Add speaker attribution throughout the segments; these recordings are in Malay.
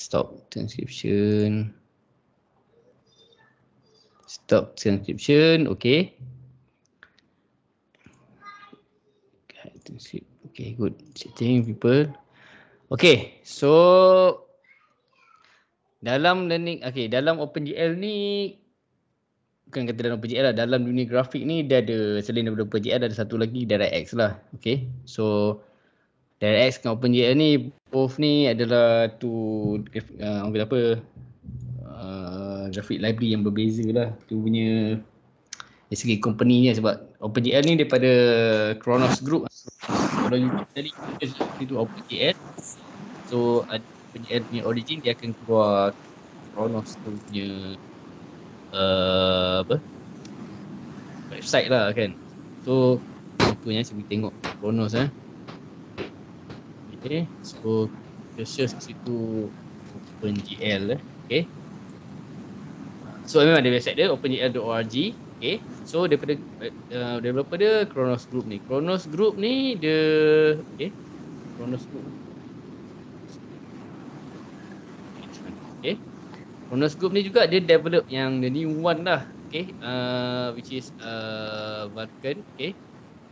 Speaker 1: Stop transcription. Stop transcription. Okay. Okay, good. Setting people. Okay, so dalam learning, okay, dalam OpenGL ni, bukan kata dalam OpenGL lah, dalam dunia grafik ni dia ada, selain daripada OpenGL ada satu lagi DirectX lah. Okay, so DirectX dengan OpenGL ni, both ni adalah orang kata apa, graphic library yang berbeza lah. Tu punya dari segi company ni, sebab OpenGL ni daripada Khronos Group. Kalau YouTube tadi itu OpenGL, so ada OpenGL punya origin, dia akan keluar Khronos tu punya website lah kan. So contohnya saya tengok Khronos okay, so kita search kat situ OpenGL okay. So memang ada website dia opengl.org. Okay, so daripada developer dia Khronos Group ni. Khronos Group ni dia Khronos Group. Okay, Khronos Group ni juga dia develop yang the new one lah. Okay, which is Vulkan. Okay,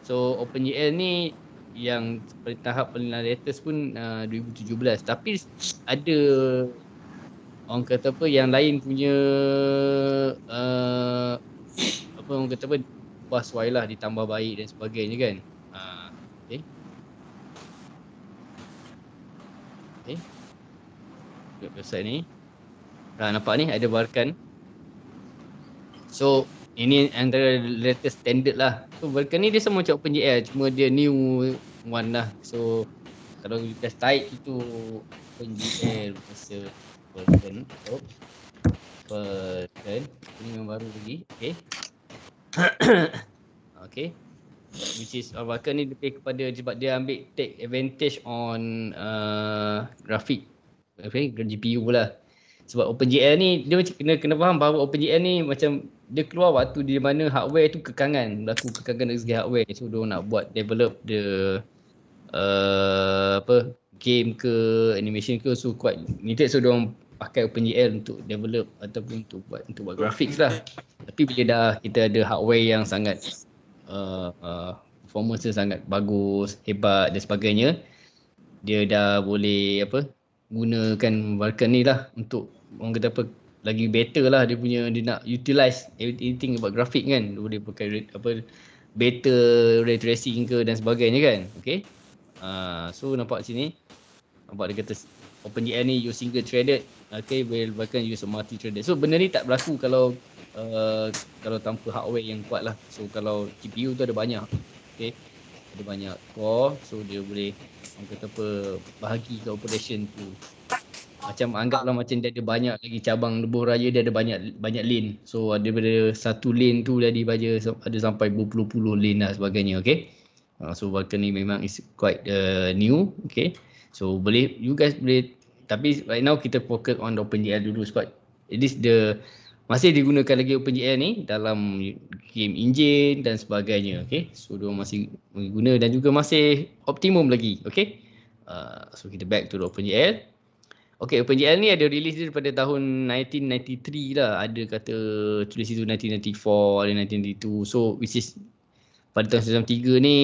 Speaker 1: so OpenGL ni yang tahap paling latest pun 2017. Tapi ada orang kata apa yang lain punya apa orang kata apa sesuai lah, ditambah baik dan sebagainya kan. Okay. Okay. Website ni. Nampak ni ada Vulkan. So ini antara latest standard lah. So Vulkan ni dia sama macam OpenGL, cuma dia new one lah. So kalau kita type itu OpenGL masa Vulkan. Vulkan ini yang baru lagi. Okay. Okay, which is Vulkan ni lebih kepada sebab dia ambil take advantage on grafik GPU lah. Sebab OpenGL ni dia macam kena faham bahawa OpenGL ni macam dia keluar waktu di mana hardware tu berlaku kekangan dari segi hardware. So dia nak buat develop the game ke animation ke, so quite needed, so dia orang pakai OpenGL untuk develop ataupun untuk buat graphics lah. Tapi bila dah kita ada hardware yang sangat performance dia sangat bagus, hebat dan sebagainya, dia dah boleh gunakan Vulkan ni lah untuk orang kata apa lagi better lah, dia nak utilize anything about grafik kan. Dia boleh pakai better ray tracing ke dan sebagainya kan. Okay, so nampak sini, nampak dia kata OpenGL ni use single threaded, okay, Vulkan use multi threaded. So benda ni tak berlaku kalau tanpa hardware yang kuat lah. So kalau GPU tu ada banyak, okay, ada banyak core, so dia boleh orang kata apa bahagi ke operation tu. Macam anggaplah macam dia ada banyak lagi cabang lebuh raya, dia ada banyak lane. So daripada satu lane tu dia ada sampai berpuluh-puluh lane lah sebagainya. Okay, so Vulkan ni memang is quite new. Okay, so you guys boleh, tapi right now kita fokus on OpenGL dulu sebab at least masih digunakan lagi OpenGL ni dalam game engine dan sebagainya. Okay, so dia masih guna dan juga masih optimum lagi. Okay, so kita back to the OpenGL. Okay, OpenGL ni ada release dia pada tahun 1993 lah. Ada kata tulis itu 1994, ada 1992. So which is pada tahun 1993 ni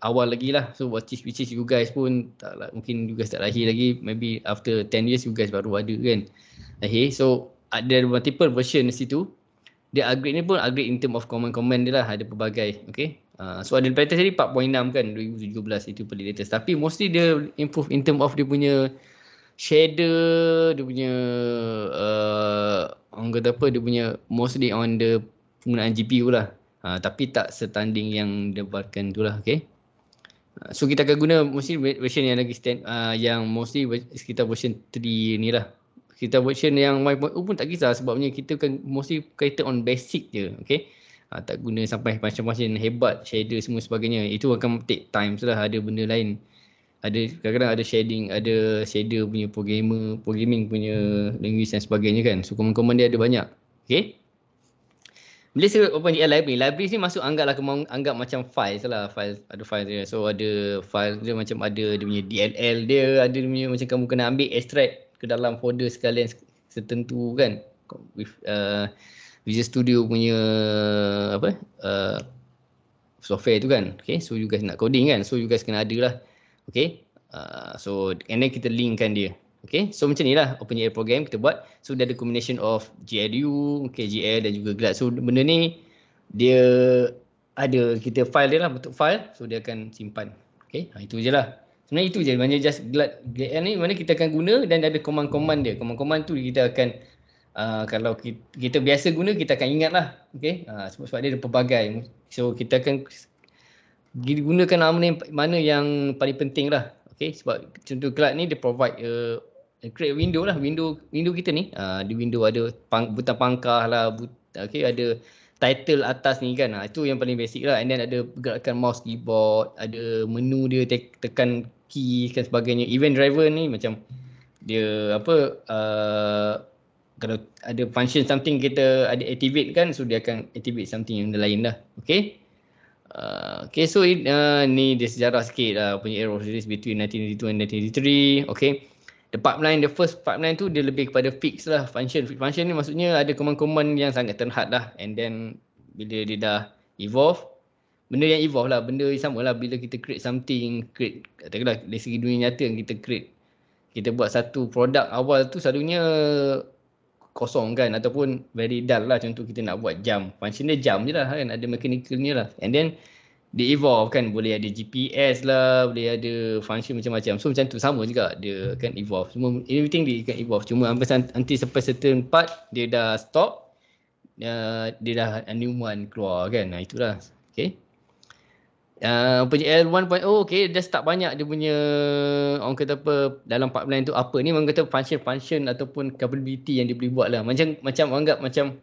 Speaker 1: awal lagi lah. So which is you guys pun mungkin you guys tak lahir lagi. Maybe after 10 years you guys baru ada kan lahir. So ada multiple version di situ. Dia upgrade ni pun upgrade in term of command dia lah. Ada pelbagai. Okay, so ada latest tadi 4.6 kan 2017, itu paling latest. Tapi mostly dia improve in term of dia punya shader, dia punya orang kata apa, dia punya mostly on the penggunaan GPU lah. Tapi tak setanding yang developkan tu lah. Okay, so kita akan guna mostly version yang lagi yang mostly sekitar version 3 ni lah. Kita version yang 5.0 pun tak kisah, sebabnya kita kan mostly kaitan on basic je. Okay, tak guna sampai macam-macam hebat shader semua sebagainya. Itu akan take time lah. Ada benda lain, ada kadang-kadang ada shader punya programming punya language dan sebagainya kan. So command dia ada banyak. Okay, bila saya OpenGL library ni masuk, anggap macam file lah. Ada file dia. So ada file dia macam ada dia punya DLL dia, ada dia punya macam kamu kena ambil extract ke dalam folder sekalian tertentu kan, with Visual Studio punya apa software tu kan. Okay, so you guys nak coding kan, so you guys kena ada lah. Okay, so and then kita linkkan dia. Okay, so macam ni lah OpenGL program kita buat. So dia ada combination of GLU, KGL dan juga GLAD. So benda ni dia ada kita file dia lah, bentuk file. So dia akan simpan. Okay, itu je lah. Sebenarnya itu je, maknanya just GLAD ni mana kita akan guna dan ada command-command dia. Command-command tu kita akan kalau kita biasa guna, kita akan ingat lah. Okay, sebab dia ada pelbagai. So kita akan gunakan mana yang paling penting lah. Okay, sebab contoh GLAD ni dia provide create window lah, window kita ni di window ada butang pangkah lah, okay, ada title atas ni kan, itu yang paling basic lah. And then ada pergerakan mouse, keyboard, ada menu dia, tekan key dan sebagainya. Event driver ni macam dia apa kalau ada function something kita ada activate kan, so dia akan activate something yang lain lah. Okay, okay, so ni dia sejarah sikit lah punya error series between 1982 and 1983. Okay, the first pipeline tu dia lebih kepada fix lah function. Function ni maksudnya ada command-command yang sangat terhad lah, and then bila dia dah evolve, benda yang evolve lah, benda yang sama lah bila kita create something, katakanlah dari segi dunia nyata yang kita buat satu produk awal tu selalunya kosong kan, ataupun very dull lah. Contoh kita nak buat jam, function dia jam je lah kan, ada mechanicalnya lah, and then dia evolve kan, boleh ada GPS lah, boleh ada function macam-macam. So macam tu sama juga, dia akan evolve. Semua everything dia akan evolve. Cuma nanti sampai certain part dia dah stop, dia dah a new one keluar kan. Itulah. Okay. OpenGL 1.0 okay, dah start banyak dia punya orang kata apa dalam pipeline tu apa ni, orang kata function ataupun capability yang dia boleh buat lah. Macam anggap macam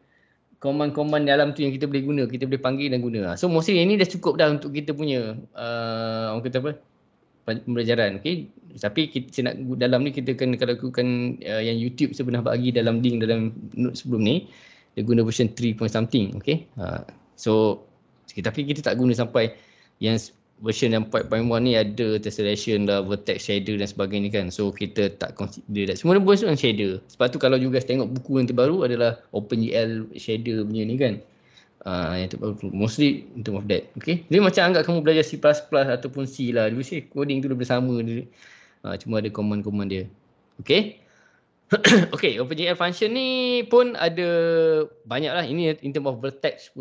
Speaker 1: command-command dalam tu yang kita boleh guna, kita boleh panggil dan guna. So mostly ini dah cukup dah untuk kita punya orang kata apa pembelajaran. Okay, tapi kita nak dalam ni kita kena kalau lakukan yang YouTube saya pernah bagi dalam link dalam note sebelum ni, dia guna version 3 point something. Okay, so tapi kita tak guna sampai yang version yang 4.1 ni ada tessellation lah, vertex shader dan sebagainya kan. So kita tak consider that. Semua pun yang shader. Sebab tu kalau you guys tengok buku yang terbaru adalah OpenGL shader punya ni kan. Yang terbaru mostly in term of that. Okay, dia macam anggap kamu belajar C++ ataupun C lah. Dia mesti coding tu dah bersama dia. Cuma ada command-command dia. Okay. Okay, OpenGL function ni pun ada banyak lah. Ini in term of vertex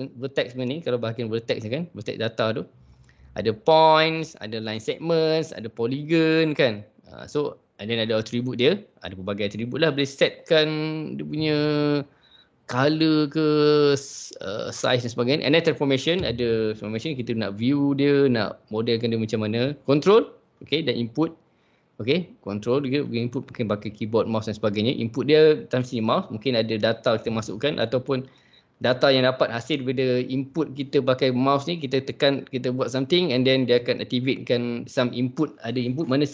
Speaker 1: ni, kalau bahagian vertex ni kan, vertex data tu. Ada points, ada line segments, ada polygon kan. So, and then ada attribute dia. Ada pelbagai attribute lah. Boleh setkan dia punya color ke, size dan sebagainya. And then transformation, ada transformation kita nak view dia, nak modelkan dia macam mana. Control, okay, dan input. Okay, control dia input mungkin pakai keyboard, mouse dan sebagainya. Input dia tanpa sini mouse, mungkin ada data kita masukkan ataupun data yang dapat hasil daripada input kita pakai mouse ni, kita tekan, kita buat something and then dia akan activatekan some input. Ada input mana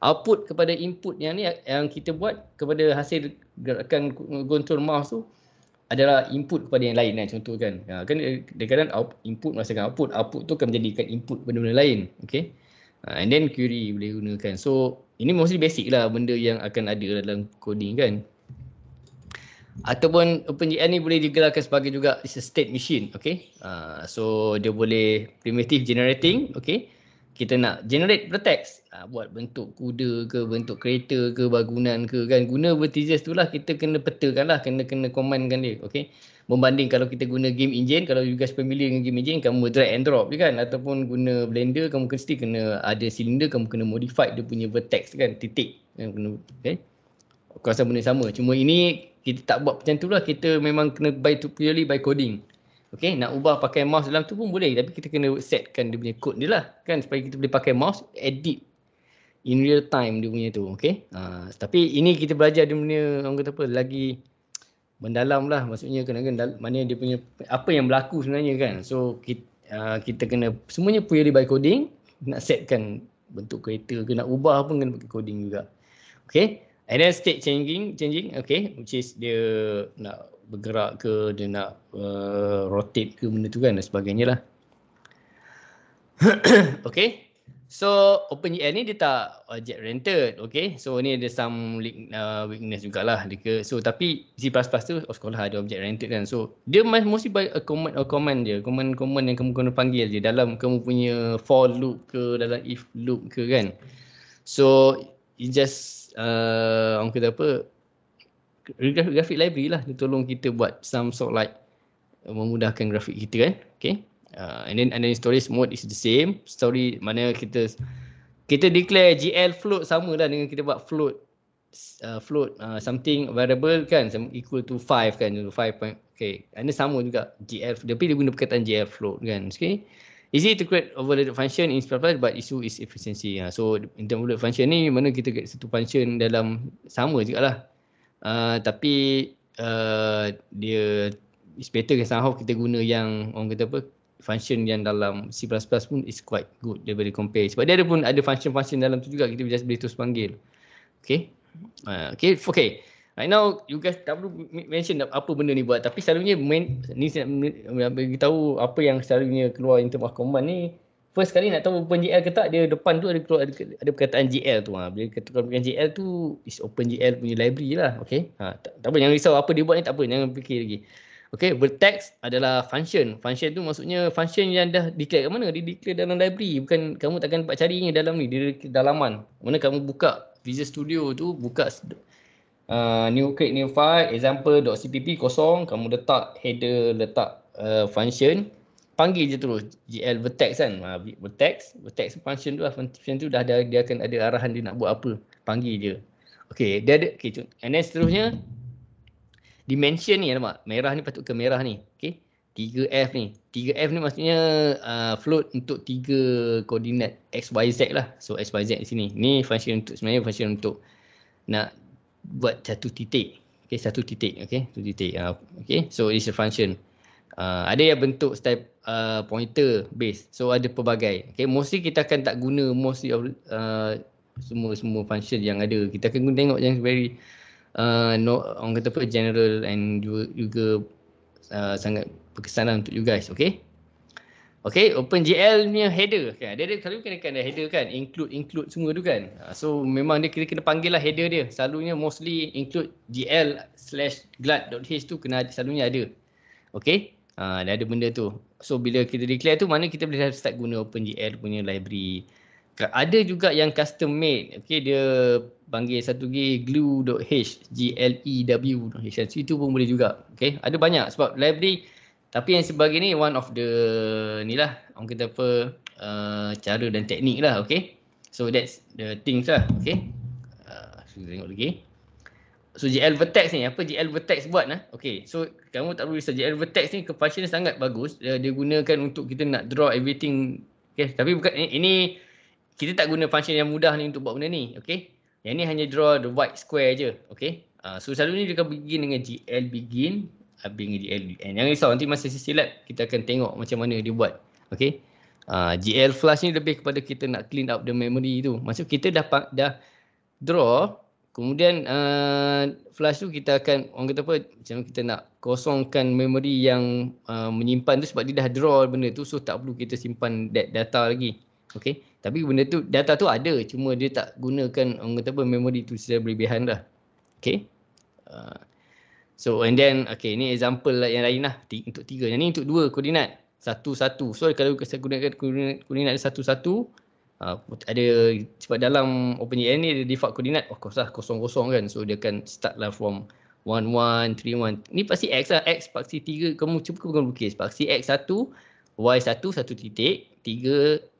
Speaker 1: output kepada input yang ni yang kita buat kepada hasil gerakan control mouse tu adalah input kepada yang lain kan, contoh kan. Kan kadang-kadang input merasakan output tu akan menjadikan input benda-benda lain. Okay. And then query boleh gunakan. So ini mostly basic lah benda yang akan ada dalam coding kan. Ataupun OpenGL ni boleh digelarkan sebagai juga is a state machine. Okay. So dia boleh primitive generating. Okay. Kita nak generate vertex, buat bentuk kuda ke, bentuk kereta ke, bangunan ke kan. Guna vertices tu lah, kita kena petakan lah, kena command kan dia. Okay. Membanding kalau kita guna game engine, kalau you guys familiar dengan game engine, kamu drag and drop je kan. Ataupun guna blender, kamu mesti kena ada cylinder, kamu kena modify dia punya vertex kan, titik. Okay. Aku rasa benda sama. Cuma ini kita tak buat macam tu lah, kita memang kena purely by coding. Okay, nak ubah pakai mouse dalam tu pun boleh, tapi kita kena setkan dia punya code dia lah kan, supaya kita boleh pakai mouse, edit in real time dia punya tu. Okay, tapi ini kita belajar dia punya orang kata apa lagi mendalam lah, maksudnya kena mana dia punya apa yang berlaku sebenarnya kan. So kita kena semuanya purely by coding, nak setkan bentuk kereta ke, nak ubah pun kena pakai coding juga. Okay, and then state changing, okay, which is dia nak bergerak ke, dia nak rotate ke benda tu kan dan sebagainya lah. Okay, So OpenGL ni dia tak object oriented, okay. So ni ada some weakness jugalah. So tapi C++ tu of course lah ada object oriented kan. So dia mostly by a command je, command yang kamu kena panggil je dalam kamu punya for loop ke, dalam if loop ke kan. So it just orang kata apa, graphic library lah, dia tolong kita buat some sort like memudahkan grafik kita kan, okay. And then storage mode is the same. Story mana kita declare GL float sama lah dengan kita buat float something variable kan, equal to 5 kan, 5 point, okay. Ini sama juga GL, tapi dia guna perkataan GL float kan, okay. Easy to create overloaded function in C++, but issue is efficiency. So in term overloaded function ni mana kita get satu function dalam sama jugalah, tapi dia it's better kan somehow kita guna yang orang kata apa, function yang dalam C++ pun is quite good daripada compare. Sebab dia ada function-function dalam tu juga, kita just boleh terus panggil. Okay. Okay. Right now you guys tak perlu mention apa benda ni buat, tapi selalunya ni saya bagi tahu apa yang selalunya keluar in term of command ni. First kali nak tahu OpenGL ke tak, dia depan tu ada perkataan GL tu. Bila ketukar perkataan GL tu is OpenGL punya library lah. Okay. Tak apa, jangan risau apa dia buat ni, tak apa, jangan fikir lagi. Okay, vertex adalah function. Function tu maksudnya function yang dah declare kat mana? Dia declare dalam library. Bukan kamu takkan dapat carinya dalam ni, dia dalaman. Mana kamu buka Visual Studio tu, buka create new file, example.cpp kosong, kamu letak header, letak function, panggil je terus GL vertex kan. Vertex function tu lah, function tu dah ada, dia akan ada arahan dia nak buat apa. Panggil je. Okay, dia ada, okay, and then seterusnya dimension ni, nampak merah ni patut ke merah ni, okey. 3F ni. 3F ni maksudnya float untuk 3 koordinat XYZ lah. So XYZ di sini. Ni function untuk, sebenarnya function untuk nak buat satu titik. Okey, satu titik, okey. Satu titik. Okey, so it's a function. Ada yang bentuk style pointer base. So ada pelbagai. Okey, mostly kita akan tak guna mostly of semua function yang ada. Kita akan tengok yang very orang kata apa, general and juga sangat berkesan untuk you guys, okay. Okay, OpenGL punya header kan, dia selalu kena header kan, include semua tu kan. So memang dia kena panggil lah header dia. Selalunya mostly include gl/glad.h tu selalunya ada. Okay, dah ada benda tu. So bila kita declare tu, mana kita boleh start guna OpenGL punya library. Ada juga yang custom made, okay, dia panggil satu lagi glue.h, GLEW.h, itu pun boleh juga, okay. Ada banyak sebab library, tapi yang sebagai ni one of the ni lah, orang kata apa, cara dan teknik lah, okay. So that's the things lah, okay. So tengok lagi. So GL vertex ni, apa GL vertex buat lah, okay. So kamu tak perlu risau, GL vertex ni function sangat bagus, dia gunakan untuk kita nak draw everything, okay. Tapi bukan ini kita tak guna function yang mudah ni untuk buat benda ni, okay. Yang ni hanya draw the white square je, okay. So selalunya dia akan begin dengan GL begin, habis dengan GL end. Jangan risau, nanti masa sesi lab kita akan tengok macam mana dia buat, okay. GL flush ni lebih kepada kita nak clean up the memory tu. Maksud kita dah draw, kemudian flush tu kita akan, orang kata apa, macam kita nak kosongkan memory yang menyimpan tu, sebab dia dah draw benda tu, so tak perlu kita simpan data lagi, okay. Tapi benda tu, data tu ada, cuma dia tak gunakan, orang kata apa, memory tu secara berlebihan dah. Okay. So and then, okay, ni example yang lain lah, untuk 3. Yang ni untuk 2 koordinat, 1, 1. So kalau saya gunakan koordinat 1, 1, ada, sebab dalam OpenGL ni ada default koordinat, of course lah, 0, 0 kan. So dia akan start lah from 1, 1, 3, 1. Ni pasti X lah, X paksi 3, kamu cuba lukis. Paksi X 1, Y 1, 1 titik, 3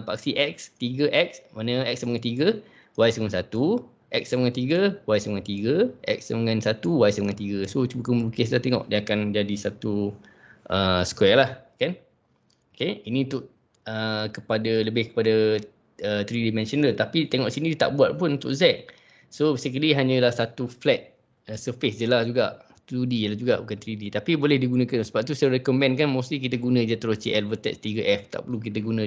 Speaker 1: paksi X, 3X, mana X sama dengan 3, Y sama dengan 1, X sama dengan 3, Y sama dengan 3, X sama dengan 1, Y sama dengan 3. So cuba kamu lukis lah, tengok dia akan jadi satu square lah, kan. Okay, ini untuk lebih kepada 3 dimensional, tapi tengok sini dia tak buat pun untuk Z. So basically hanyalah satu flat surface je lah juga, 2D lah juga, bukan 3D, tapi boleh digunakan. Sebab tu saya recommend kan, mostly kita guna je terus GL vertex 3F, tak perlu kita guna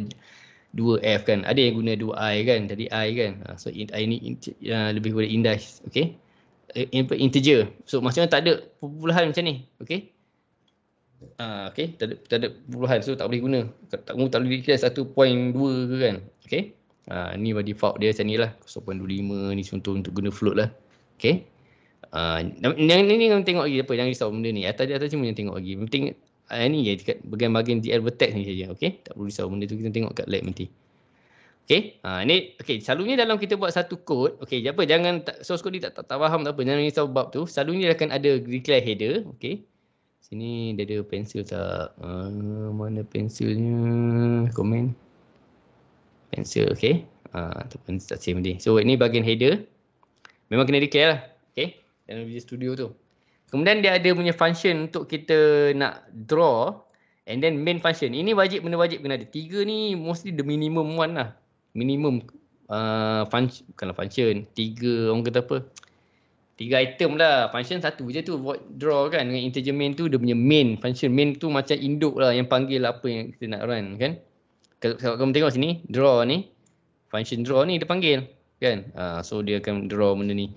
Speaker 1: 2F kan. Ada yang guna 2I kan, tadi I kan. So I ni lebih kepada index, okay. Integer, so maksudnya tak ada perpuluhan macam ni, okay. Okay, tak ada perpuluhan, so tak boleh guna. Tak boleh declare 1.2 ke kan. Okay. Ni by default dia macam ni lah. 0.25 ni contoh untuk guna float lah. Okay. Ni kamu tengok lagi apa. Jangan risau benda ni. Atas cuma yang tengok lagi. Penting ni je dekat bahagian di advertext ni saja. Okay. Tak perlu risau benda tu, kita tengok kat lab nanti. Okay. Ni okay. Selalunya dalam kita buat satu kod. Okay. Apa, jangan source code ni tak faham tak apa. Jangan risau bab tu. Selalunya dia akan ada declare header. Okay. Sini dia ada pensel tak? Mana pensilnya? Komen. Pensel, okay. Ataupun tak same ni. So ini bahagian header. Memang kena declare lah. Okay. Dalam Visual Studio tu. Kemudian dia ada punya function untuk kita nak draw. And then main function. Ini wajib, benda wajib kena ada. 3 ni mostly the minimum one lah. Minimum function, bukanlah function. 3, orang kata apa? 3 item lah. Function satu je tu. Void draw kan. Dengan integer main tu dia punya main function. Main tu macam induk lah yang panggil apa yang kita nak run kan. Kalau kamu tengok sini, draw ni. Function draw ni dia panggil kan. So dia akan draw benda ni.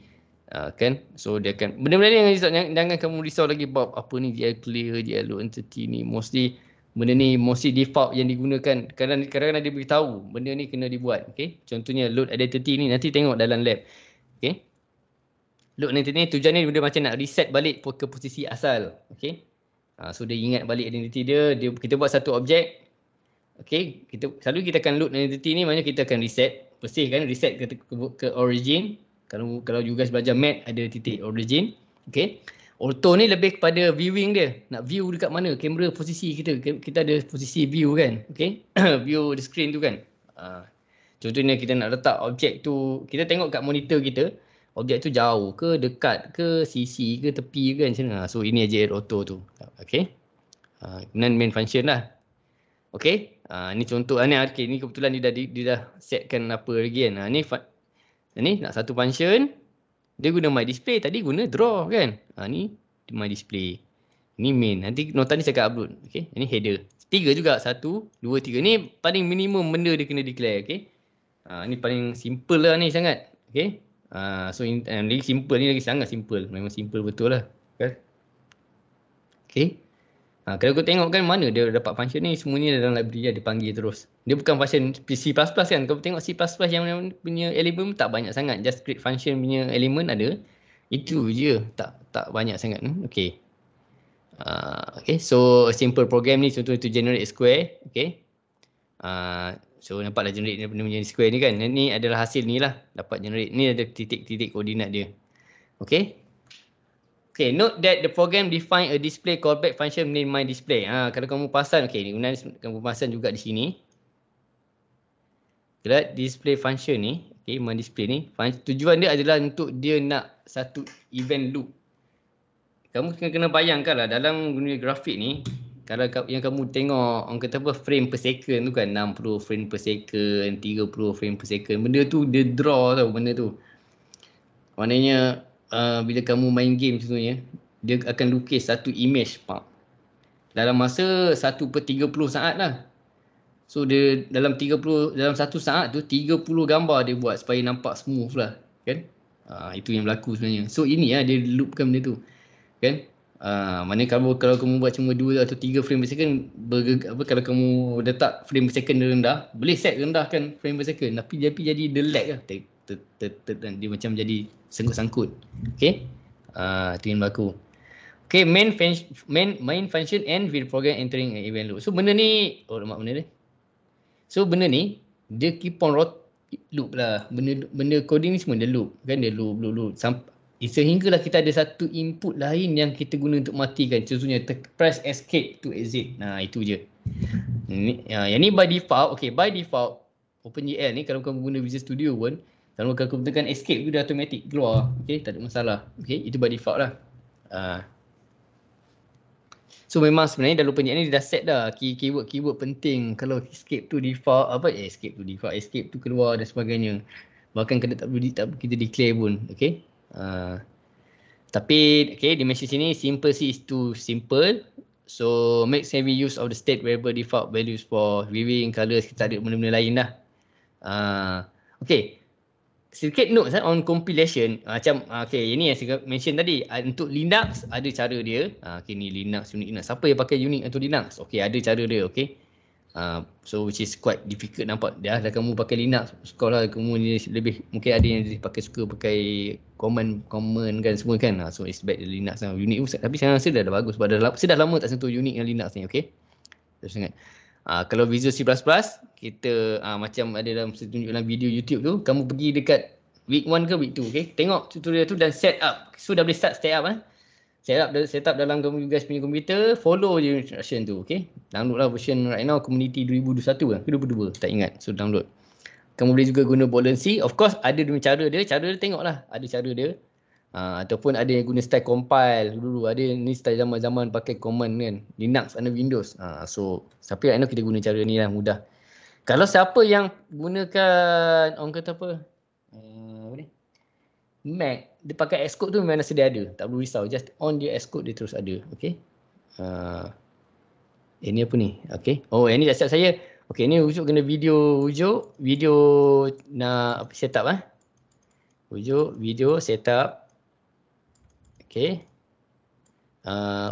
Speaker 1: Kan. So dia akan, benda-benda ni jangan kamu risau lagi bab apa ni GL clear, GL load entity ni. Mostly benda ni mostly default yang digunakan. Kadang-kadang dia beritahu benda ni kena dibuat. Okay. Contohnya load identity ni nanti tengok dalam lab. Okay. Load identity ni tujuan ni dia macam nak reset balik ke posisi asal. Okay. So dia ingat balik identity dia. Kita buat satu objek. Okay. Selalu kita akan load identity ni, maknanya kita akan reset. Bersihkan, reset ke origin. Kalau you guys belajar math ada titik origin. Okay. Auto ni lebih kepada viewing dia. Nak view dekat mana kamera posisi kita. Kita ada posisi view kan. Okay. View the screen tu kan. Contohnya kita nak letak objek tu. Kita tengok kat monitor kita. Objek tu jauh ke, dekat ke, sisi ke, tepi ke macam mana. So ini aja auto tu. Okay. Kemudian main function lah. Okay. Ni contoh. Okay, ni kebetulan dia dah setkan apa lagi kan. Ni nak satu function. Dia guna my display. Tadi guna draw kan. Ni my display. Ni main. Nanti nota ni saya akan upload. Okay. Ini header. 3 juga. 1, 2, 3. Ni paling minimum benda dia kena declare. Okay. Ni paling simple lah ni sangat. Okay. So lagi simple ni lagi sangat simple. Memang simple betul lah. Okay. Kalau kau tengok kan mana dia dapat function ni, semuanya dalam library dia panggil terus. Dia bukan function C++ kan. Kau tengok C++ yang punya elemen tak banyak sangat. Just create function punya elemen ada. Itu je. Tak banyak sangat. Okay. Okay. So simple program ni contoh itu generate square. Okay. So nampaklah generate benda punya square ni kan. Ni adalah hasil ni lah. Dapat generate. Ni ada titik-titik koordinat dia. Okay. Okay, note that the program define a display callback function named my display. Kalau kamu pasang, okay, ni kamu pasang juga di sini. Kalau display function ni, okay, my display ni, tujuan dia adalah untuk dia nak satu event loop. Kamu kena bayangkan lah dalam dunia grafik ni, kalau yang kamu tengok, orang kata apa, frame per second tu kan, 60 frame per second, 30 frame per second. Benda tu dia draw tau benda tu. Maknanya, bila kamu main game contohnya, dia akan lukis satu image dalam masa 1/30 saat lah. So dia dalam satu saat tu 30 gambar dia buat supaya nampak smooth lah kan. Itu yang berlaku sebenarnya. So ini lah dia loopkan benda tu kan. Maknanya kalau kamu buat cuma 2 atau 3 frame per second, kalau kamu letak frame per second dia rendah, boleh set rendahkan frame per second, tapi jadi dia lag lah. Dia macam jadi sangkut-sangkut. Okay. Itu yang berlaku. Okay, main function end with program entering an event loop. So benda ni, benda ni dia keep on loop lah. Benda coding ni semua dia loop kan, dia loop sehinggalah kita ada satu input lain yang kita guna untuk matikan. Contohnya press escape to exit. Itu je. Yang ni by default. Okay, by default OpenGL ni kalau kamu guna Visual Studio pun, kalau kamu tekan escape tu dia automatic keluar. Okay, tak ada masalah. Okay, itu by default lah. So memang sebenarnya dalam OpenGL ni dia dah set dah keyword penting. Kalau escape tu default, escape tu keluar dan sebagainya. Bahkan tak perlu kita declare pun. Okay. Tapi okay, dimension sini simple C is too simple. So make heavy use of the state variable default values for viewing, colors, kita ada benda-benda lain lah. Okay. Sedikit notes on compilation. Macam okay, ini yang saya mention tadi. Untuk Linux ada cara dia. Okay, ni Linux, Unix. Siapa yang pakai Unix atau Linux? Okay, ada cara dia. Okay. So which is quite difficult nampak. Dah kamu pakai Linux sekolah kamu ni lebih mungkin ada yang suka pakai command kan semua kan. So it's back Linux lah. Unix tapi sekarang saya dah bagus sebab saya dah lama tak sentuh Unix dan Linux ni, okey. Terus sangat. Kalau Visual C++ kita macam ada dalam saya tunjuk dalam video YouTube tu, kamu pergi dekat week 1 ke week 2, okey. Tengok tutorial tu dan set up. So dah boleh start set up set up dalam kamu guys punya komputer, follow je instruction tu, okey. Download lah version right now Community 2021 ke 2022, tak ingat. So download. Kamu boleh juga guna Bolency. Of course ada dua cara dia tengoklah, ada cara dia. Ataupun ada yang guna style compile dulu, ada ni style zaman-zaman pakai command kan, Linux and Windows. So tapi right now kita guna cara ni lah, mudah. Kalau siapa yang gunakan orang kata apa? Mac, dia pakai Xcode tu memang sedia ada. Tak perlu risau, just on dia Xcode dia terus ada. Okey. Ini apa ni? Okey. Oh, ini dah siap saya. Okey, ni Ujuk kena video nak setup Ujuk video setup. Okey.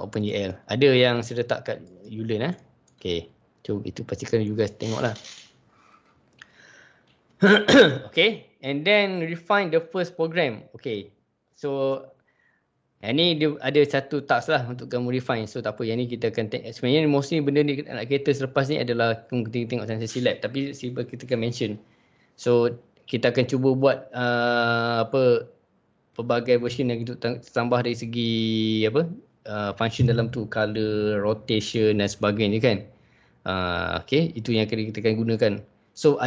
Speaker 1: OpenGL. Ada yang saya letak kat Ulearn Okey. Cuba itu pastikan you guys tengoklah. Okay, and then refine the first program. Okay, so yang ni dia ada satu task lah untuk kamu refine. So tak apa, yang ni kita akan sebenarnya mostly benda ni nak kereta selepas ni adalah kamu tengok dalam sesi lab, tapi kita akan mention. So kita akan cuba buat pelbagai version yang kita tambah dari segi function dalam tu, color, rotation dan sebagainya kan. Okay, itu yang kita akan gunakan. So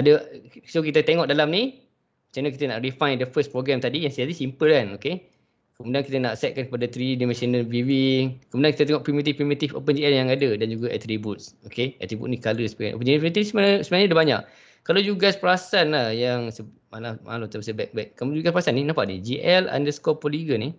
Speaker 1: kita tengok dalam ni macam mana kita nak refine the first program tadi yang jadi simple kan, okay. Kemudian kita nak setkan kepada 3 dimensional viewing. Kemudian kita tengok primitif OpenGL yang ada dan juga attributes, okay. Attribute ni color sebenarnya. OpenGL sebenarnya ada banyak. Kalau you guys perasan lah yang malah terus back. Kamu juga perasan ni, nampak ni GL_polygon ni.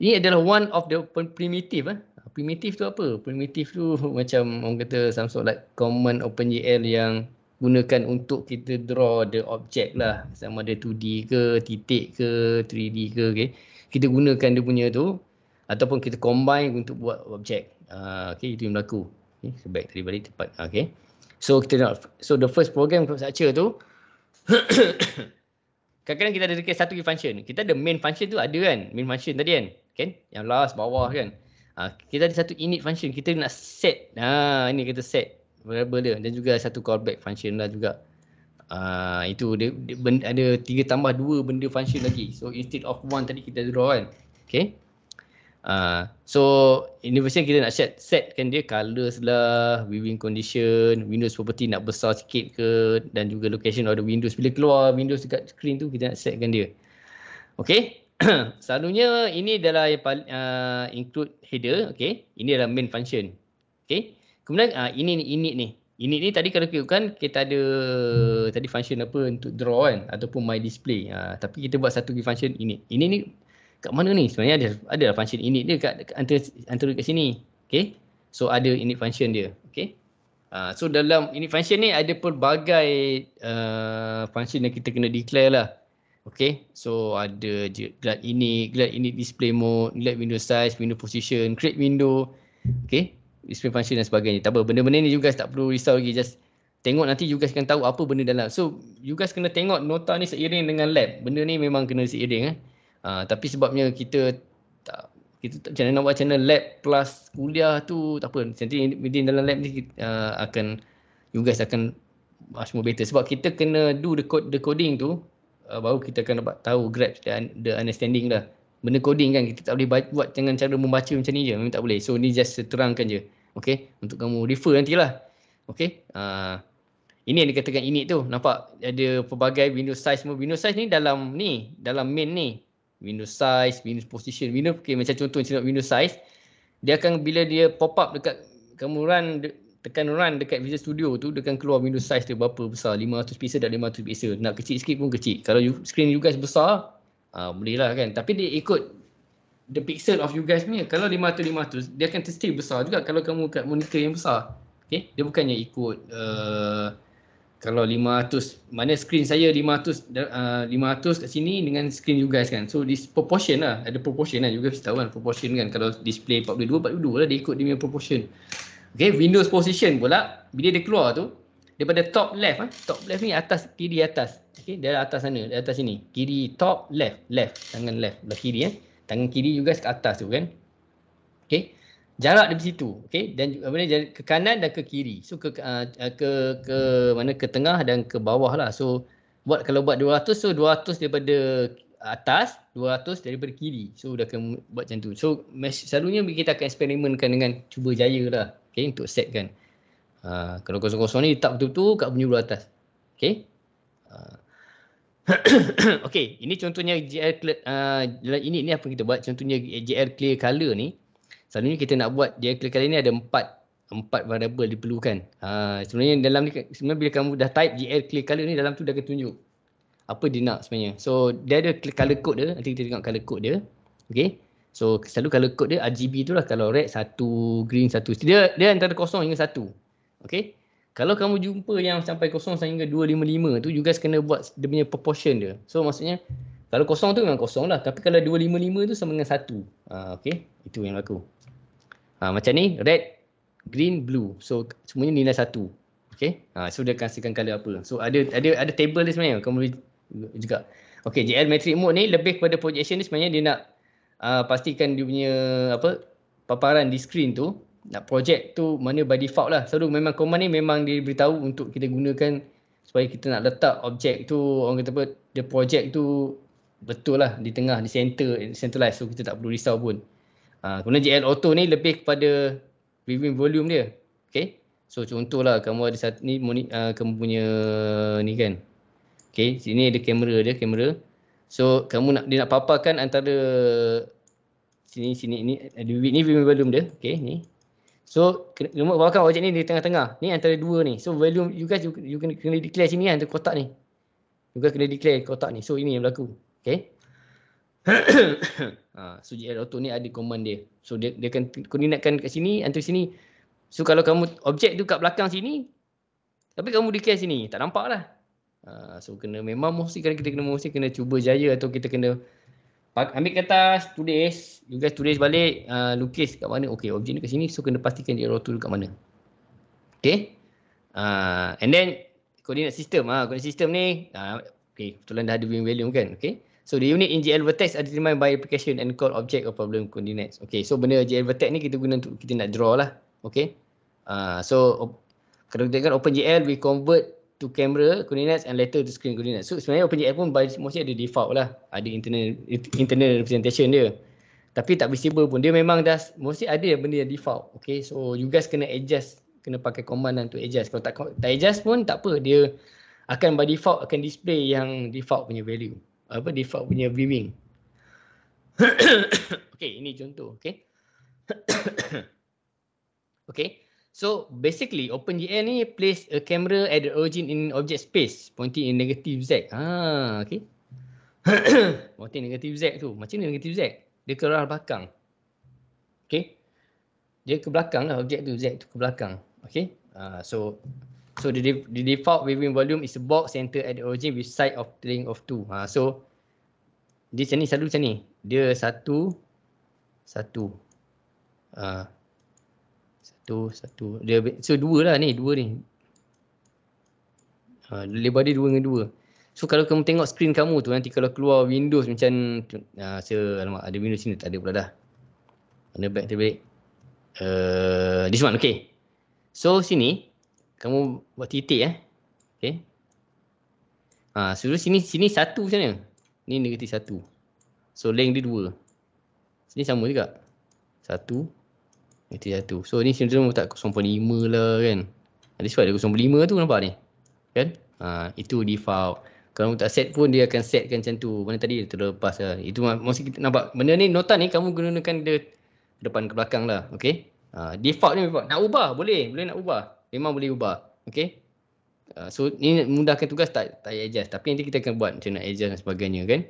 Speaker 1: Ini adalah one of the primitive. Primitif tu apa? Primitif tu macam orang kata some sort like common OpenGL yang gunakan untuk kita draw the object lah, sama ada 2D ke, titik ke, 3D ke, okay. Kita gunakan dia punya tu ataupun kita combine untuk buat objek. Okay, itu yang berlaku. Okay, sebaik tadi balik tepat. Okay. So the first program structure tu kadang-kadang kita ada dekat satu function. Kita ada main function tu ada kan, main function tadi kan, yang last bawah kan. Kita ada satu init function, kita nak set. Ini kita set variable dia, dan juga satu callback function lah juga. Itu dia ada 3 tambah 2 benda function lagi. So instead of 1 tadi kita draw kan. Okay. So ini version kita nak setkan dia colors lah, viewing condition, Windows property nak besar sikit ke, dan juga location of the Windows. Bila keluar Windows dekat screen tu kita nak setkan dia. Okay. Selalunya ini adalah include header. Okay. Ini adalah main function. Okay. Kemudian init ni tadi kalau kirakan kita ada tadi function apa untuk draw kan, ataupun my display. Tapi kita buat satu function init. Ini ni kat mana ni? Sebenarnya ada function init dia kat antara kat sini. Okay. So ada init function dia. Okay. So dalam init function ni ada pelbagai function yang kita kena declare lah. Okay. So ada glad init display mode, glad window size, window position, create window. Okay. Display function dan sebagainya. Tak apa, benda-benda ni you guys tak perlu risau lagi. Just tengok, nanti you guys akan tahu apa benda dalam. So you guys kena tengok nota ni seiring dengan lab. Benda ni memang kena seiring. Tapi sebabnya kita macam mana nak buat channel lab plus kuliah tu, tak apa. Nanti within dalam lab ni you guys akan much more better. Sebab kita kena do the coding tu, baru kita akan dapat tahu grasp the understanding dah. Benda coding kan, kita tak boleh buat dengan cara membaca macam ni je, memang tak boleh. So ni just terangkan je. Okay, untuk kamu refer nantilah. Okay, ini yang dikatakan init tu. Nampak ada pelbagai window size semua. Window size ni dalam main ni. Window size, window position, window, okay, macam contoh window size. Dia akan, bila dia pop up dekat, kamu tekan run dekat Visual Studio tu, dia akan keluar window size tu berapa besar. 500 pixel dan 500 pixel. Nak kecil sikit pun kecil. Kalau screen you guys besar, boleh lah kan. Tapi dia ikut the pixel of you guys punya. Kalau 500 dia akan still besar juga kalau kamu kat monitor yang besar. Okay, dia bukannya ikut kalau 500, mana screen saya 500 kat sini dengan screen you guys kan. So this proportion lah, ada proportion lah, you guys tahu kan proportion kan. Kalau display 42 lah, dia ikut dia punya proportion. Okay, Windows position pula bila dia keluar tu, daripada top left top left ni atas, kiri atas. Okey, dari atas sana, dari atas sini. Kiri top left, tangan left belah kiri Tangan kiri juga ke atas tu kan. Okey. Jarak dari situ, okey, dan kemudian ke kanan dan ke kiri. So ke mana, ke tengah dan ke bawah lah. So kalau buat 200, so 200 daripada atas, 200 daripada kiri. So dah akan buat macam tu. So selalunya kita akan eksperimenkan dengan cuba jaya lah, okey, untuk set kan. Kalau kosong-kosong ni letak betul-betul kat penjuru atas. Okey. Okey, ini contohnya GL ini apa kita buat, contohnya GL clear color ni. Selalunya kita nak buat GL clear color ni ada empat variable diperlukan. Sebenarnya dalam ni, sebenarnya bila kamu dah type GL clear color ni, dalam tu dah akan tunjuk apa dia nak sebenarnya. So dia ada color code dia, nanti kita tengok color code dia. Okey. So selalu color code dia RGB tu lah, kalau red 1, green 1. Dia antara 0 hingga 1. Okey. Kalau kamu jumpa yang sampai 0 sehingga 255 tu, juga kena buat dia punya proportion dia. So maksudnya kalau 0 tu memang 0 lah, tapi kalau 255 tu sama dengan 1. Okey, itu yang berlaku. Macam ni, red, green, blue. So semuanya nilai 1. Okey. So dia kasihkan color apa. So ada table dia sebenarnya, kamu boleh juga. Okey, GL metric mode ni lebih kepada projection ni, sebenarnya dia nak pastikan dia punya paparan di screen tu, nak project tu mana by default lah. Selalu memang command ni memang dia beritahu untuk kita gunakan supaya kita nak letak objek tu, orang kata apa, the project tu betul lah di tengah, di centralize, so kita tak perlu risau pun. Kemudian GL auto ni lebih kepada reviewing volume dia. Okay, so contohlah kamu ada satu ni, kamu punya ni kan. Okay, sini ada kamera dia, kamera. So kamu dia nak paparkan antara sini ni reviewing volume dia. Okay, ni. So remote paparkan objek ni di tengah-tengah. Ni antara dua ni. So volume you kena declare sini antara kotak ni. Juga kena declare kotak ni. So ini yang berlaku. Okay. So GL auto ni ada command dia. So dia akan koordinatkan kat sini, antara sini. So kalau kamu objek tu kat belakang sini, tapi kamu declare sini, tak nampak lah. So memang kita kena cuba jaya, atau kita kena ambil kertas, tulis, you guys tulis balik, lukis kat mana. Okay, objek ni kat sini, so kena pastikan GL auto kat mana. Okay. And then coordinate system. Coordinate system ni, okay, kebetulan dah ada viewing value kan. Okay. So the unit in GL vertex are determined by application and called object or problem coordinates. Okay, so benda GL vertex ni kita guna untuk kita nak draw lah. Okay. So kalau kita tengok OpenGL, we convert to camera coordinates and later to screen coordinates. So sebenarnya OpenGL pun mostly ada default lah, ada internal representation dia. Tapi tak visible pun, dia memang dah mostly ada benda yang default. Okay, so you guys kena adjust, kena pakai command untuk adjust. Kalau tak adjust pun tak apa, dia akan by default akan display yang default punya value, default punya viewing. Okay, ini contoh. Okay. Okay. So basically OpenGL ni place a camera at the origin in object space pointing in negative Z. Okay. Pointing negative Z tu. Macam ni negative Z? Dia ke arah belakang. Okay. Dia ke belakang lah objek tu, Z tu ke belakang. Okay. So the default viewing volume is a box center at the origin with side of length of 2. So dia macam ni, selalu macam ni. Dia satu. Dia, so dua lah ni, dua ni. Lebar dia 2 dengan 2. So kalau kamu tengok screen kamu tu, nanti kalau keluar Windows macam alamak, ada Windows sini, tak ada pula dah. Mana back terbalik. This one, okay. So sini kamu buat titik okay. So sini 1 macam mana? Ni negatif 1. So length dia 2. Sini sama juga. 1 negatif 1. So ni cenderung tak 0.5 lah kan. This one ada 0.5 tu, nampak ni. Kan? Itu default. Kalau tak set pun dia akan setkan macam tu. Mana tadi terlepas lah. Itu maksud kita nampak. Benda ni, nota ni kamu gunakan dia depan ke belakang lah. Okay. Default ni nak ubah. Boleh nak ubah. Memang boleh ubah. Okay. So ni mudahkan tugas, tak payah adjust. Tapi nanti kita akan buat macam nak adjust dan sebagainya kan.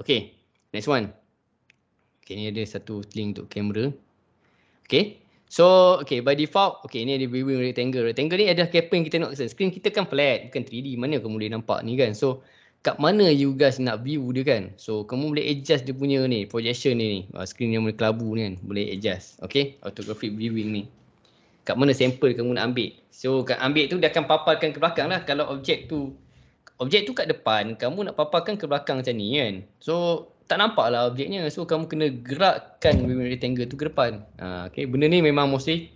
Speaker 1: Okay. Next one. Okay, ni ada satu link untuk kamera. Okay. So, okay, by default, okay, ni ada viewing rectangle. Rectangle ni ada apa yang kita nak. Screen kita kan flat, bukan 3D. Mana kamu boleh nampak ni kan. So, kat mana you guys nak view dia kan. So, kamu boleh adjust dia punya ni, projection ni. Screen yang boleh kelabu ni kan. Boleh adjust. Okay, autographic viewing ni. kat mana sampel kamu nak ambil. So kat ambil tu dia akan paparkan ke belakang lah. Kalau objek tu kat depan, kamu nak paparkan ke belakang macam ni kan. So tak nampak lah objeknya. So kamu kena gerakkan rectangle tu ke depan. Okay. Benda ni memang mesti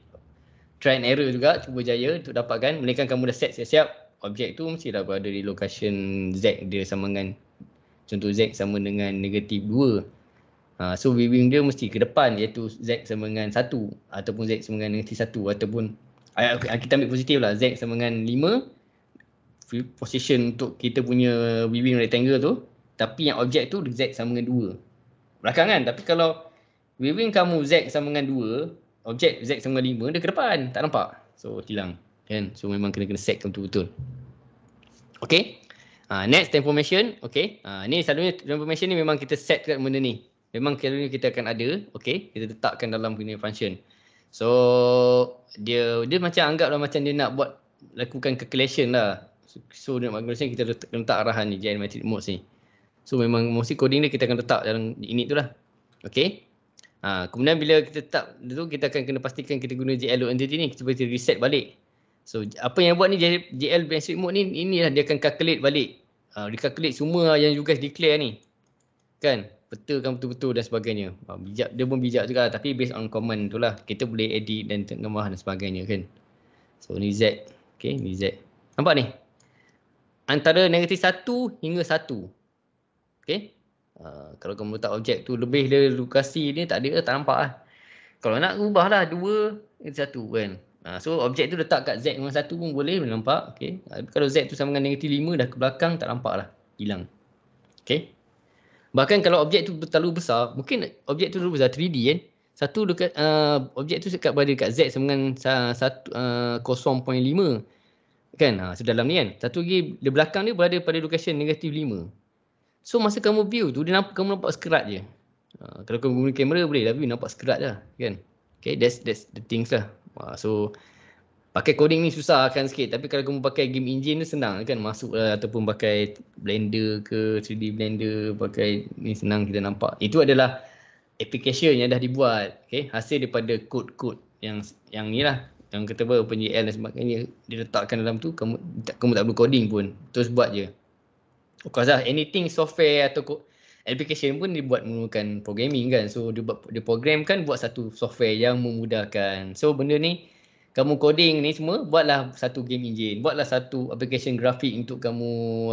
Speaker 1: try and error juga, cuba jaya untuk dapatkan. Melainkan kamu dah set siap-siap, objek tu mesti dah berada di location Z dia sama dengan, contoh Z sama dengan negatif 2. So viewing dia mesti ke depan, iaitu Z sama dengan 1 ataupun Z sama dengan negatif 1 ataupun kita ambil positif lah, Z sama dengan 5 position untuk kita punya viewing rectangle tu, tapi yang objek tu Z sama dengan 2 belakangan. Tapi kalau viewing kamu Z sama dengan 2, objek Z sama dengan 5, dia ke depan, tak nampak. So hilang kan. So memang kena set betul-betul. Okay. Next transformation. Okay. Ni selalunya transformation ni memang kita set kat benda ni. Memang selalunya kita akan ada. Okay. Kita letakkan dalam punya function. So dia macam anggaplah macam dia nak buat lakukan calculation lah. So dia nak buat calculation, kita letak arahan ni, geometric modes ni. So memang mesti coding dia kita akan letak dalam init tu lah. Okay. Kemudian bila kita letak tu, kita akan kena pastikan kita guna JL load entity ni supaya kita reset balik. So apa yang buat ni JL basic mode ni, inilah dia akan calculate balik. Recalculate semua yang you guys declare ni. Kan? Betulkan betul-betul dan sebagainya. Bijak, dia pun bijak juga, tapi based on command tu lah. Kita boleh edit dan tambah dan sebagainya kan. So ni Z. Okay, ni Z. Nampak ni? Antara negatif 1 hingga 1. Okay. Kalau kamu letak objek tu lebih dari lokasi ni, tak nampak lah. Kalau nak ubah lah 2 negatif 1 kan. So objek tu letak kat Z dengan 1 pun boleh nampak. Okay. Kalau Z tu sama dengan negatif 5 dah ke belakang, tak nampak lah. Hilang. Okay. Bahkan kalau objek tu terlalu besar, mungkin objek tu terlalu besar 3D kan. Satu dekat objek tu berada dekat Z sama dengan 0.5 kan. So dalam ni kan. Satu lagi di belakang dia berada pada location negatif 5. So masa kamu view tu, kamu nampak sekerat je. Kalau kamu guna kamera boleh, tapi nampak sekerat je kan. Okay, that's the things lah. So pakai coding ni susah kan sikit, tapi kalau kamu pakai game engine tu senang kan, masuk lah, ataupun pakai Blender ke 3D Blender, pakai ni senang kita nampak. Itu adalah application yang dah dibuat. Okay, hasil daripada kod-kod yang ni lah, yang kata apa, OpenGL dan sebagainya, diletakkan dalam tu. Kamu tak perlu coding pun, terus buat je. Of course lah, anything software atau application pun dibuat menggunakan programming kan. So dia program kan, buat satu software yang memudahkan. So benda ni, kamu coding ni semua, buatlah satu game engine, buatlah satu application grafik untuk kamu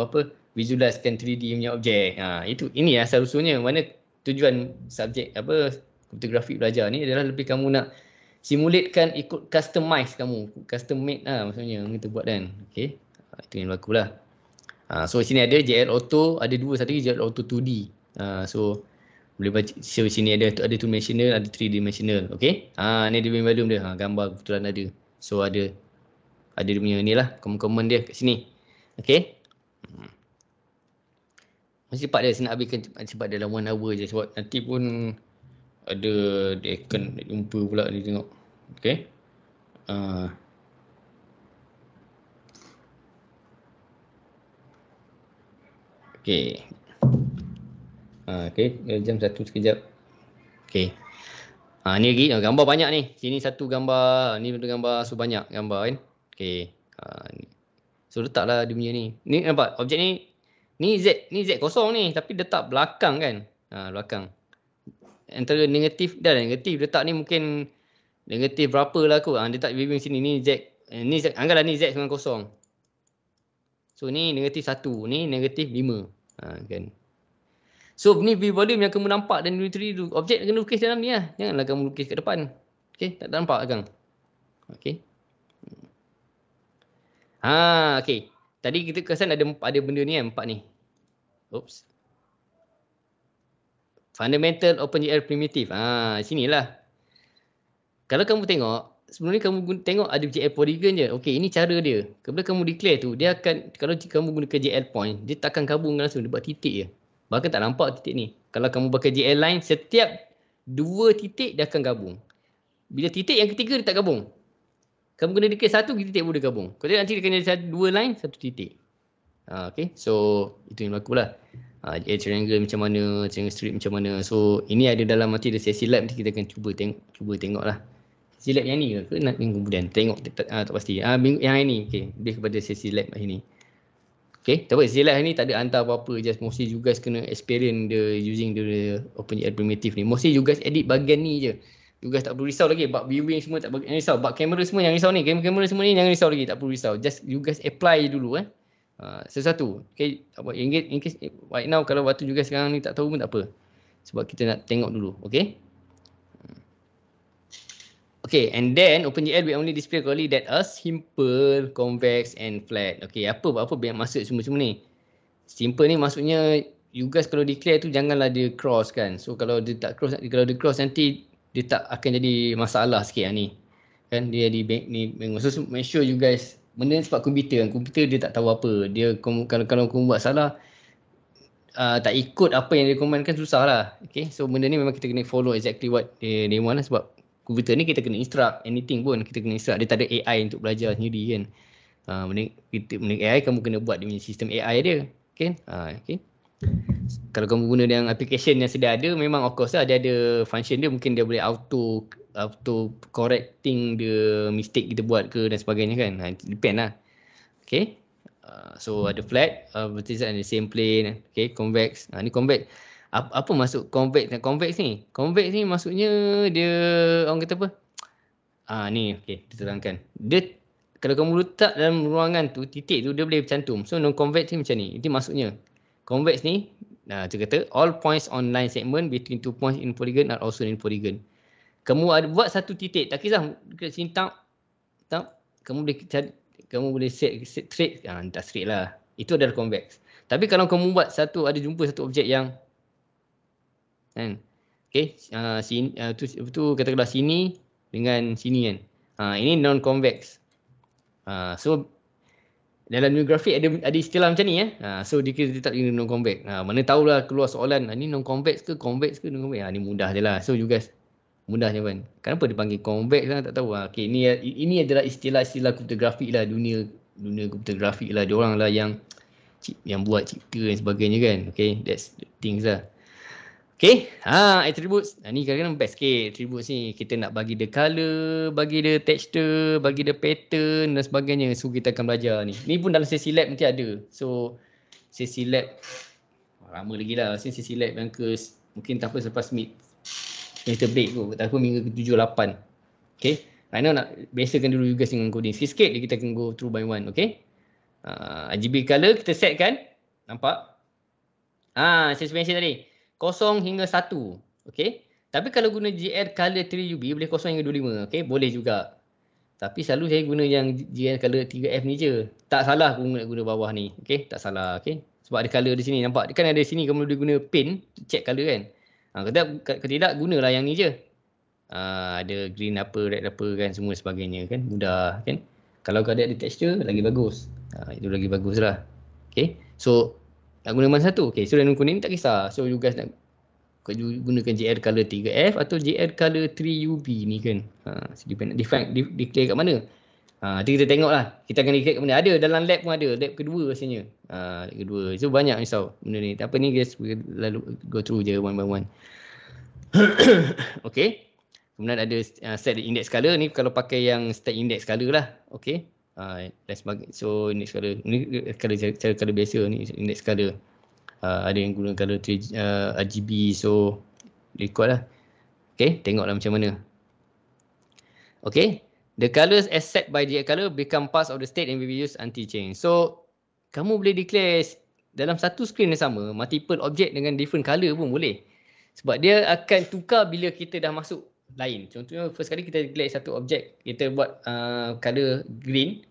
Speaker 1: visualizekan 3D punya objek. Ini asal usulnya. Mana tujuan subjek computer grafik belajar ni adalah lebih kamu nak simulatekan ikut customize kamu, custom made lah maksudnya kita buat kan. Okay. Itu yang berlaku lah. So sini ada JL Auto, ada dua, satu lagi JL Auto 2D. So boleh baca, so sini ada 2 dimensional, ada 3 dimensional. Okay. Ni dia punya volume dia. Gambar kebetulan ada. So ada dia punya ni lah, komen-komen dia kat sini. Okay. Masih cepat dia, saya nak habiskan cepat dalam 1 hour je, sebab nanti pun ada dia akan jumpa pula dia tengok. Okay. Okay. Okay, jam 1 sekejap. Okay. Ni lagi gambar banyak ni. Sini satu gambar, ni gambar, so banyak gambar kan. Okay. So letaklah dia punya ni. Ni nampak objek ni Z kosong ni, tapi letak belakang kan. Belakang. Antara negatif dah negatif, letak ni mungkin negatif berapa lah aku. Dia tak viewing sini, ni Z. Ni anggaplah ni Z dengan kosong. So ni negatif 1, ni negatif 5. Kan. So ni view volume yang kamu nampak dan unitary tu, objek kena lukis dalam ni lah. Janganlah kamu lukis kat depan. Okay, tak nampak kan? Okay. Okay. Tadi kita kesan ada benda ni kan, 4 ni. Oops. Fundamental OpenGL primitive. Sinilah. Kalau kamu tengok, sebelum ni kamu tengok ada JL polygon je. Okay, ini cara dia. Kalau kamu declare tu, dia akan, kalau kamu gunakan JL point, dia takkan gabung langsung, dia buat titik je. Bahkan tak nampak titik ni. Kalau kamu pakai JL line, setiap 2 titik dia akan gabung. Bila titik yang ketiga dia tak gabung. Kamu kena declare 1 titik boleh gabung. Kalau nanti dia kena ada 2 line, 1 titik. Okay, so itu yang berlaku lah. Triangle macam mana, triangle strip macam mana. So ini ada dalam nanti ada sesi lab, nanti kita akan cuba tengok lah. sesi lab yang ni ke nak minggu kemudian? Tengok tak pasti. Yang ini okey, lebih kepada sesi lab hari ni. Okay, tak apa, sesi lab hari ni tak ada hantar apa-apa, just mostly you guys kena experience the using the OpenGL primitive ni. Mostly you guys edit bahagian ni je. You guys tak perlu risau lagi, bab viewing semua tak perlu risau, bab kamera semua jangan risau ni, kamera semua ni jangan risau lagi, tak perlu risau. Just you guys apply dulu sesuatu. Okay, in case right now kalau waktu you guys sekarang ni tak tahu pun tak apa. Sebab kita nak tengok dulu, okay? Okay, and then OpenGL will only display clearly that are simple, convex and flat. Okay, apa yang maksud semua ni? Simple ni maksudnya you guys kalau declare tu janganlah dia cross kan. So kalau dia cross nanti dia tak akan jadi masalah sikit ni. Kan dia di ni so make sure you guys benda ni sebab komputer dia tak tahu apa. Dia kalau kamu buat salah tak ikut apa yang dia command kan susah lah. Okay, so benda ni memang kita kena follow exactly what they want lah, sebab komputer ni kita kena instruct anything pun kita kena instruct. Dia tak ada AI untuk belajar sendiri kan. Benda AI kamu kena buat dia punya sistem AI dia. Okay. Okay. Kalau kamu guna yang application yang sedia ada, memang of course lah dia ada function dia, mungkin dia boleh auto correcting the mistake kita buat ke dan sebagainya kan. Depend lah. Okay. So ada flat, vertical and the same plane. Okay, convex. Ni convex. Apa maksud convex dan convex ni? Convex ni maksudnya dia orang kata apa? Ni okey, diterangkan. Dia kalau kamu letak dalam ruangan tu, titik tu dia boleh bercantum. So non convex ni macam ni. Itu maksudnya. Convex ni dia kata all points on line segment between 2 points in polygon are also in polygon. Kamu ada buat satu titik, tak kisah dekat sini tak kamu boleh set straight, tak straight lah. Itu adalah convex. Tapi kalau kamu buat jumpa satu objek yang kan. Okey, tu katakanlah sini dengan sini kan. Ini non convex. So dalam grafik ada istilah macam ni so dia tak non convex. Mana tahulah keluar soalan ni non convex ke convex ke non convex. Ni mudah je lah. So you guys mudah je kan. Kenapa dia panggil convex tak tahu. Okey, ini adalah istilah kriptografi lah, dunia kriptografi lah. Dia orang lah yang buat cipta dan sebagainya kan. Okay, that's the things lah. Okay, attributes. Ni kadang-kadang best sikit attributes ni. Kita nak bagi dia color, bagi dia texture, bagi dia pattern dan sebagainya. So kita akan belajar ni. Ni pun dalam sesi lab nanti ada. So sesi lab lama lagi lah. Sesi lab yang mungkin tak apa selepas semester break tu. Tak apa minggu ke-7, 8. Okay, right now nak biasakan dulu you guys dengan coding. Sikit-sikit kita akan go through by one. Okay, RGB color kita set kan. Nampak? Saya mention tadi 0 hingga 1. Okey. Tapi kalau guna GL color 3UB boleh 0 hingga 25. Okey, boleh juga. Tapi selalu saya guna yang GL color 3F ni je. Tak salah aku guna bawah ni. Okey, tak salah. Okey. Sebab ada color di sini, nampak? Kan ada sini kamu boleh guna pen check color kan. Kalau tidak gunalah yang ni je. Ada green apa, red apa kan, semua sebagainya kan. Mudah kan. Kalau ada texture lagi bagus. Itu lagi bagus lah. Okey. So nak guna mana satu? Okay, so dalam kuning ni tak kisah. So you guys nak gunakan GL color 3F atau GL color 3UB ni kan. So declare kat mana. Nanti kita tengok lah. Kita akan declare kat mana. Ada dalam lab pun ada. Lab kedua rasanya. Lab kedua. So banyak risau benda ni. Tak apa ni guys, lalu go through je one by one. Okay. Kemudian ada set index color. Ni kalau pakai yang set index color lah. Okay. So index color ni cara color biasa ni index color. Ada yang guna color RGB, so record lah. Okay, tengoklah macam mana. Okay, the colors as set by GL color become parts of the state and will be used until change. So kamu boleh declare dalam satu screen yang sama multiple object dengan different color pun boleh. Sebab dia akan tukar bila kita dah masuk lain. Contohnya first kali kita declare satu objek, kita buat color green,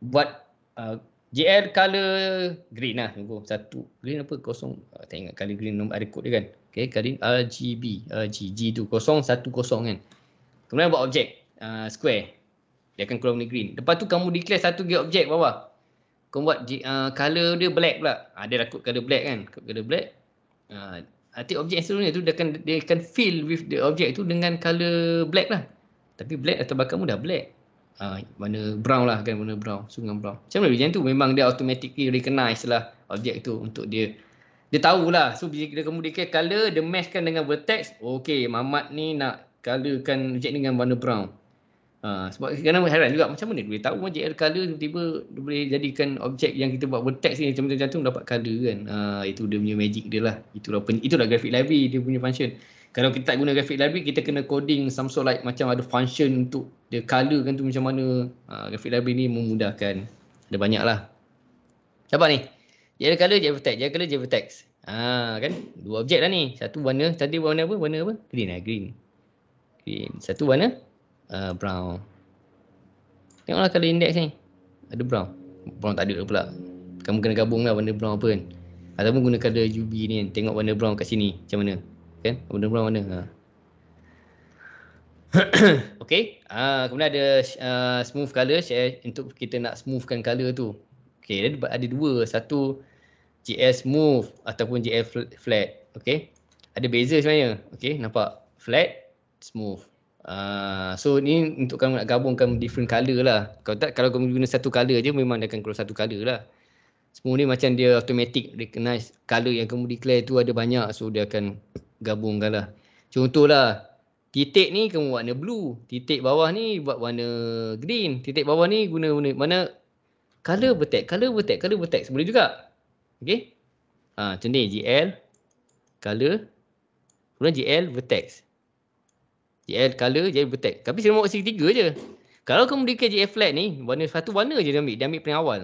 Speaker 1: buat GL color green lah. Tunggu satu green apa kosong, tak ingat color green nombor ada kod dia kan. Okay, color RGB, G tu 010 kan. Kemudian buat objek square, dia akan keluar warna green. Lepas tu kamu declare satu lagi objek bawah, kamu buat color dia black pula. Dia dah kod color black kan, kod color black. Nanti objek yang seterusnya tu dia akan fill with the objek tu dengan color black lah. Tapi black atau belakang dah black. Warna brown lah kan, warna brown. So dengan brown. Macam mana macam tu? Memang dia automatically recognize lah objek tu untuk dia tahulah. So bila kamu declare color, dia matchkan dengan vertex. Okay, Mamat ni nak colorkan objek ni dengan warna brown. Sebab kadang heran juga macam mana dia boleh tahu JL color tiba-tiba dia boleh jadikan objek yang kita buat vertex ni macam jantung dapat color kan. Itu dia punya magic dia lah. Itulah graphic library dia punya function. Kalau kita tak guna graphic library, kita kena coding some sort like macam ada function untuk dia color kan tu macam mana. Graphic library ni memudahkan. Ada banyak lah. Siapa ni? JL color, JL vertex. JL color, JL vertex. Kan? Dua objek lah ni. Satu warna. Tadi warna apa? Warna apa? Green lah. Green. Satu warna brown. Tengoklah color index ni. Ada brown. Brown tak ada pula. Kamu kena gabung lah warna brown apa kan. Ataupun guna color UV ni kan. Tengok warna brown kat sini. Macam mana. Kan? Warna brown mana. Okay. Kemudian ada smooth color. Untuk kita nak smoothkan color tu. Okay. Ada dua. Satu JL smooth ataupun JL flat. Okay. Ada beza sebenarnya. Okay. Nampak? Flat, smooth. So ni untuk kamu nak gabungkan different color lah. Kalau kamu guna satu color je memang dia akan keluar satu color lah. Semua ni macam dia automatic recognize color yang kamu declare tu ada banyak. So dia akan gabungkan lah. Contohlah titik ni kamu warna blue. Titik bawah ni buat warna green. Titik bawah ni guna mana color vertex. Color vertex. Boleh juga. Okay. Contoh ni GL color. Kemudian GL vertex. JL color, JL vertex. Tapi saya mau segi tiga je. Kalau kamu declare JL flat ni, satu warna je dia ambil. Dia ambil paling awal.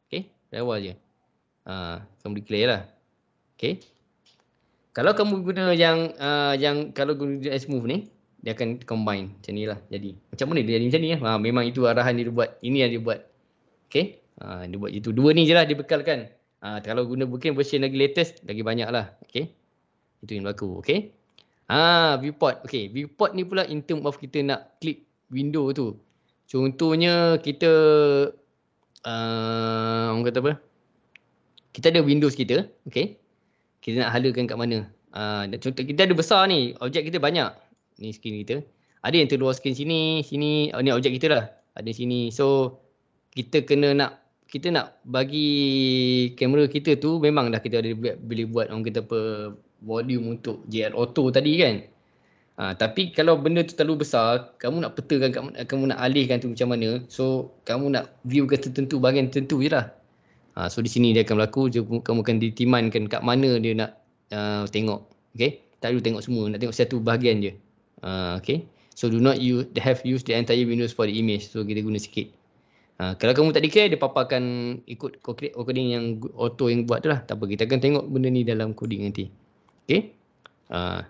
Speaker 1: Okay, paling awal je. Kamu declare lah. Okay. Kalau kamu guna yang kalau guna smooth ni, dia akan combine macam ni lah. Jadi macam mana dia jadi macam ni lah. Memang itu arahan dia buat. Ini yang dia buat. Okay. Dia buat itu. Dua ni je lah dia bekalkan. Kalau guna mungkin version lagi latest, lagi banyak lah. Okay. Itu yang berlaku. Okay. Viewport. Okay, viewport ni pula in term of kita nak klik window tu. Contohnya kita orang kata apa? Kita ada Windows kita, okay. Kita nak halakan kat mana? Contoh kita ada besar ni, objek kita banyak. Ni screen kita. Ada yang terluar screen sini, ni objek kita lah. Ada sini. So kita nak bagi kamera kita tu memang dah kita ada boleh buat orang kata apa volume untuk JL Auto tadi kan. Tapi kalau benda tu terlalu besar, kamu nak petakan, kamu nak alihkan tu macam mana. So kamu nak view ke tertentu, bahagian tertentu je lah. So di sini dia akan berlaku, kamu akan ditimankan kat mana dia nak tengok. Okay, tak perlu tengok semua, nak tengok satu bahagian je. Okay, so do not use the entire Windows for the image. So kita guna sikit. Kalau kamu tak declare, dia paparkan ikut coding yang auto yang buat tu lah. Tak apa, kita akan tengok benda ni dalam coding nanti. Okay.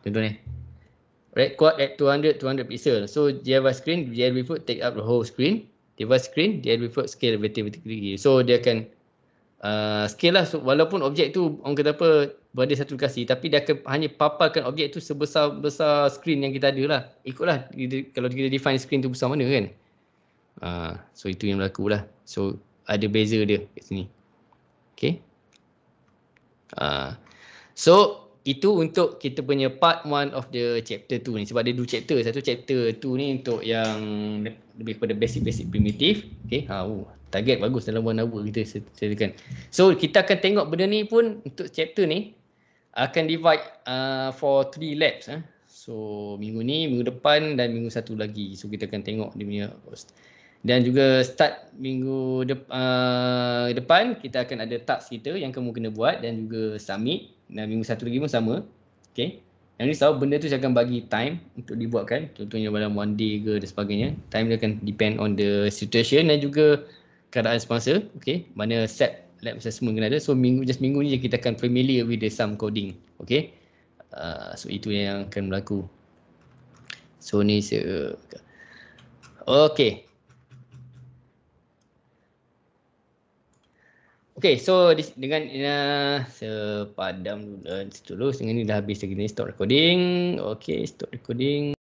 Speaker 1: Contoh ni. Red quad at 200 pixel. So Java screen, JL Viewport take up the whole screen. Device screen, JL Viewport scale vertically. So dia akan scale lah. So, walaupun objek tu orang kata apa berada satu lokasi, tapi dia akan hanya paparkan objek tu sebesar screen yang kita ada lah. Ikutlah kalau kita define screen tu besar mana kan. So itu yang berlaku lah. So ada beza dia kat sini. Okay. So itu untuk kita punya part 1 of the chapter 2 ni. Sebab ada 2 chapter. Satu chapter 2 ni untuk yang lebih kepada basic primitive. Okay. Target bagus dalam 1 hour kita sediakan. So kita akan tengok benda ni pun untuk chapter ni akan divide for 3 labs. So minggu ni, minggu depan dan minggu satu lagi. So kita akan tengok dia punya. Dan juga start minggu depan kita akan ada task kita yang kamu kena buat dan juga submit. Dan minggu satu lagi pun sama. Okay. Yang ni selalu benda tu saya akan bagi time untuk dibuatkan. Contohnya dalam 1 day ke dan sebagainya. Time dia akan depend on the situation dan juga keadaan semasa. Okay. Mana set lab assessment kena ada. So minggu ni je kita akan familiar with the sum coding. Okay. So itu yang akan berlaku. So ni okay. Okay, so dengan sepadam dulu dengan ni dah habis lagi ni stop recording. Okay, stop recording.